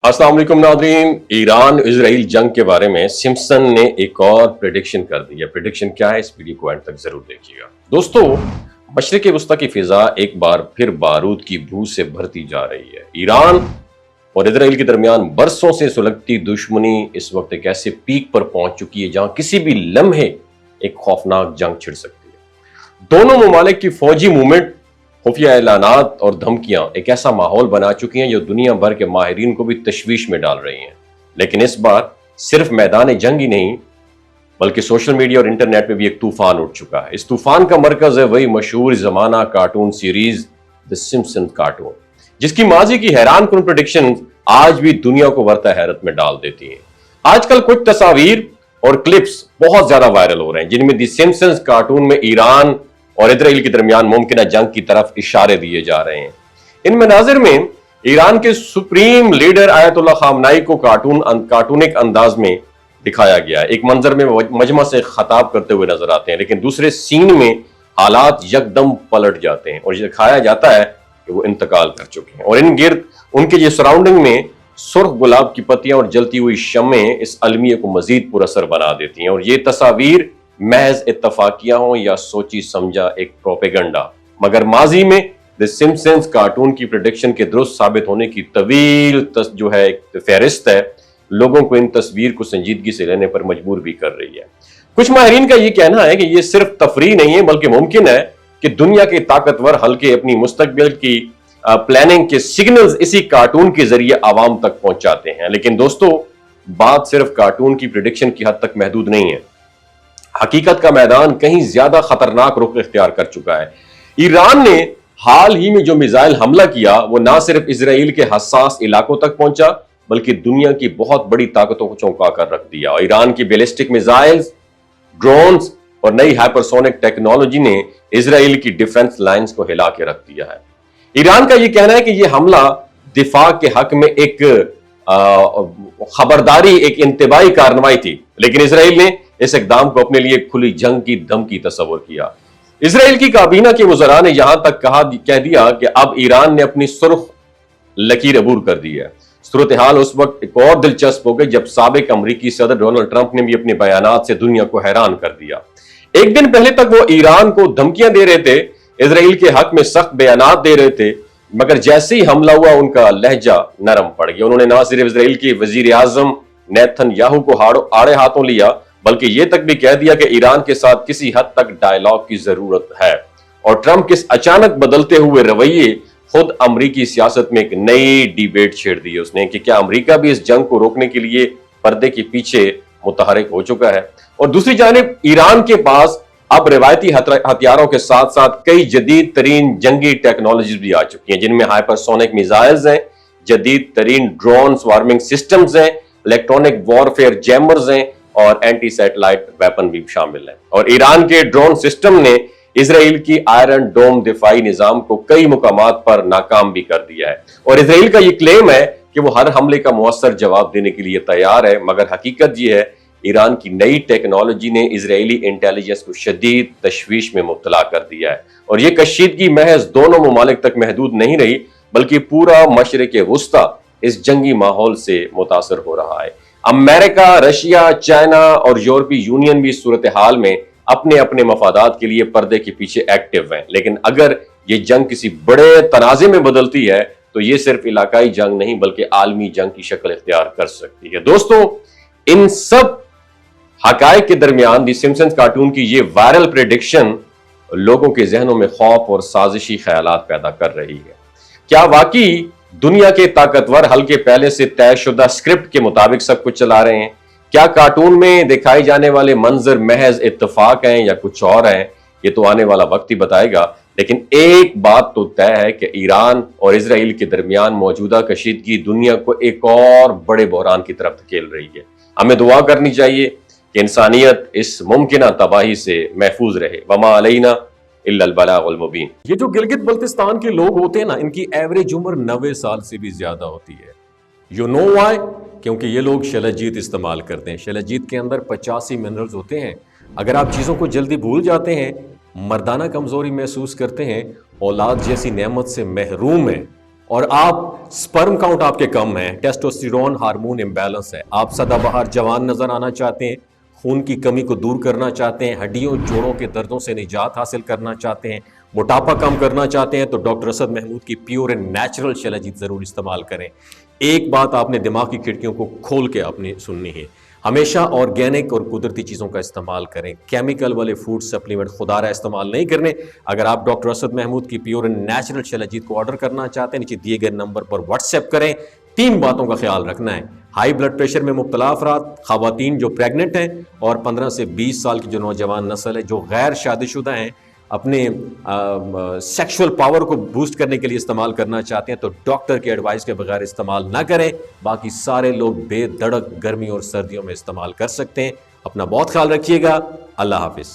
अस्सलाम वालेकुम नाज़रीन। ईरान इजराइल जंग के बारे में सिम्पसन ने एक और प्रेडिक्शन कर दी है। प्रेडिक्शन क्या है, इस वीडियो को एंड तक जरूर देखिएगा। दोस्तों, मशरिक वस्ता की फिजा एक बार फिर बारूद की बू से भरती जा रही है। ईरान और इजराइल के दरमियान बरसों से सुलगती दुश्मनी इस वक्त एक ऐसे पीक पर पहुंच चुकी है जहां किसी भी लम्हे एक खौफनाक जंग छिड़ सकती है। दोनों ममालिक की फौजी मूवमेंट, खुफिया ऐलानात और धमकियां एक ऐसा माहौल बना चुकी हैं जो दुनिया भर के माहिरीन को भी तशवीश में डाल रही हैं। लेकिन इस बार सिर्फ मैदान जंग ही नहीं बल्कि सोशल मीडिया और इंटरनेट में भी एक तूफान उठ चुका है। इस तूफान का मरकज है वही मशहूर जमाना cartoon series the Simpsons cartoon, जिसकी माजी की हैरान कुन प्रेडिक्शन आज भी दुनिया को वरता हैरत में डाल देती हैं। आजकल कुछ तस्वीर और क्लिप्स बहुत ज्यादा वायरल हो रहे हैं जिनमें द सिम्पसन्स कार्टून में ईरान और इजराइल के दरमियान मुमकिन जंग की तरफ इशारे दिए जा रहे हैं। इन मनाजिर में ईरान के सुप्रीम लीडर आयतुल्लाह खामनाई को कार्टूनिक अंदाज में दिखाया गया है। एक मंजर में मजमा से खताब करते हुए नजर आते हैं, लेकिन दूसरे सीन में हालात यकदम पलट जाते हैं और ये दिखाया जाता है कि वो इंतकाल कर चुके हैं। और इन गिर्द उनके जो सराउंडिंग में सुर्ख गुलाब की पत्तियां और जलती हुई शमें इस अलमिये को मजीद पुरअसर बना देती हैं। और ये तस्वीर महज इत्तफाकिया हो या सोची समझा एक प्रोपेगंडा, मगर माजी में द सिम्पसन्स कार्टून की प्रेडिक्शन के दुरुस्त साबित होने की तवील जो है एक फहरिस्त है, लोगों को इन तस्वीर को संजीदगी से लेने पर मजबूर भी कर रही है। कुछ माहिरीन का यह कहना है कि यह सिर्फ तफरीह नहीं है बल्कि मुमकिन है कि दुनिया के ताकतवर हल्के अपनी मुस्तकबिल की प्लानिंग के सिग्नल्स इसी कार्टून के जरिए आवाम तक पहुंचाते हैं। लेकिन दोस्तों, बात सिर्फ कार्टून की प्रेडिक्शन की हद तक महदूद नहीं है। हकीकत का मैदान कहीं ज्यादा खतरनाक रुख इख्तियार कर चुका है। ईरान ने हाल ही में जो मिसाइल हमला किया वो ना सिर्फ इजराइल के हसास इलाकों तक पहुंचा बल्कि दुनिया की बहुत बड़ी ताकतों को चौंका कर रख दिया। ईरान की बैलिस्टिक मिसाइल्स, ड्रोन्स और नई हाइपरसोनिक टेक्नोलॉजी ने इजराइल की डिफेंस लाइंस को हिला के रख दिया है। ईरान का यह कहना है कि यह हमला दिफा के हक में एक खबरदारी, एक इंतबाही कार्रवाई थी, लेकिन इजराइल ने इस इकदाम को अपने लिए खुली जंग की धमकी तस्वर किया। इजराइल की काबीना के वज़रा ने यहां तक कह दिया कि अब ईरान ने अपनी सुर्ख लकीर अबूर कर दी है। सूरत हाल उस वक्त एक और दिलचस्प हो गई जब साबिक अमरीकी सदर डोनाल्ड ट्रंप ने भी अपने बयानात से दुनिया को हैरान कर दिया। एक दिन पहले तक वो ईरान को धमकियां दे रहे थे, इजराइल के हक में सख्त बयानात दे रहे थे, मगर जैसे ही हमला हुआ उनका लहजा नरम पड़ गया। उन्होंने ना सिर्फ इजराइल के वजीर आजम नेतन्याहू को आड़े हाथों लिया बल्कि यह तक भी कह दिया कि ईरान के साथ किसी हद तक डायलॉग की जरूरत है। और ट्रंप के अचानक बदलते हुए रवैये खुद अमरीकी सियासत में एक नई डिबेट छेड़ दी है उसने कि क्या अमरीका भी इस जंग को रोकने के लिए पर्दे के पीछे मुतहरिक हो चुका है। और दूसरी जानिब ईरान के पास अब रिवायती हथियारों के साथ साथ कई जदीद तरीन जंगी टेक्नोलॉजी भी आ चुकी हैं, जिनमें हाइपरसोनिक मिसाइल्स हैं, जदीद तरीन ड्रोन वार्मिंग सिस्टम्स हैं, इलेक्ट्रॉनिक वॉरफेयर जैमर्स हैं और एंटी सैटेलाइट वेपन भी शामिल है। और ईरान के ड्रोन सिस्टम ने इजराइल की आयरन डोम दिफाई निजाम को कई मुकामात पर नाकाम भी कर दिया है। और इजराइल का यह क्लेम है कि वो हर हमले का मुअस्सर जवाब देने के लिए तैयार है, मगर हकीकत यह है ईरान की नई टेक्नोलॉजी ने इजरायली इंटेलिजेंस को शदीद तशवीश में मुब्तला कर दिया है। और यह कशीदगी महज दोनों ममालिक तक महदूद नहीं रही बल्कि पूरा मशरिक वुस्ता इस जंगी माहौल से मुतासर हो रहा है। अमेरिका, रशिया, चाइना और यूरोपीय यूनियन भी सूरत हाल में अपने अपने मफादात के लिए पर्दे के पीछे एक्टिव हैं। लेकिन अगर ये जंग किसी बड़े तनाजे में बदलती है तो ये सिर्फ इलाकाई जंग नहीं बल्कि आलमी जंग की शक्ल इख्तियार कर सकती है। दोस्तों, इन सब हकायक के दरमियान द सिम्पसन्स कार्टून की ये वायरल प्रेडिक्शन लोगों के जहनों में खौफ और साजिशी ख्यालात पैदा कर रही है। क्या वाकई दुनिया के ताकतवर हल्के पहले से तयशुदा स्क्रिप्ट के मुताबिक सब कुछ चला रहे हैं? क्या कार्टून में दिखाई जाने वाले मंजर महज इत्तेफाक हैं या कुछ और हैं? ये तो आने वाला वक्त ही बताएगा। लेकिन एक बात तो तय है कि ईरान और इजराइल के दरमियान मौजूदा कशीदगी दुनिया को एक और बड़े बहरान की तरफ धकेल रही है। हमें दुआ करनी चाहिए कि इंसानियत इस मुमकिना तबाही से महफूज रहे। वमा अलैना इल्लल बलागुल मुबीन। ये जो गिलगित बल्तिस्तान के लोग होते हैं ना, इनकी एवरेज उम्र 90 साल से भी ज्यादा होती है। You know why? क्योंकि ये लोग शलजीत इस्तेमाल करते हैं। शलजीत के अंदर 85 मिनरल्स होते हैं। अगर आप चीज़ों को जल्दी भूल जाते हैं, मर्दाना कमजोरी महसूस करते हैं, औलाद जैसी नेमत से महरूम हैं اور آپ سپرم کاؤنٹ آپ کے کم ہے، ٹیسٹوسٹیرون ہارمون امبیلنس ہے، آپ سدا بہار جوان نظر آنا چاہتے ہیں، خون کی کمی کو دور کرنا چاہتے ہیں، ہڈیوں جوڑوں کے دردوں سے نجات حاصل کرنا چاہتے ہیں، موٹاپا کم کرنا چاہتے ہیں، تو ڈاکٹر اسد محمود کی پیور اینڈ نیچرل شلجیت ضرور استعمال کریں۔ ایک بات آپ نے دماغ کی کھڑکیوں کو کھول کے آپ نے سننی ہے، ہمیشہ آرگینک اور قدرتی چیزوں کا استعمال کریں، کیمیکل والے فوڈ سپلیمنٹ خدا رہا استعمال نہیں کرنے۔ اگر آپ ڈاکٹر اسد محمود کی پیور اینڈ نیچرل شلجیت کو آرڈر کرنا چاہتے ہیں، نیچے دیے گئے نمبر پر واٹس ایپ کریں۔ 3 باتوں کا خیال رکھنا ہے: ہائی بلڈ پریشر میں مبتلا افراد، خواتین جو پریگننٹ ہیں، اور 15 سے 20 سال کی جو نوجوان نسل ہے جو غیر شادی شدہ ہیں، اپنے سیکشول پاور کو بوسٹ کرنے کے لیے استعمال کرنا چاہتے ہیں تو ڈاکٹر کے ایڈوائس کے بغیر استعمال نہ کریں۔ باقی سارے لوگ بے دھڑک گرمی اور سردیوں میں استعمال کر سکتے ہیں۔ اپنا بہت خیال رکھیے گا۔ اللہ حافظ۔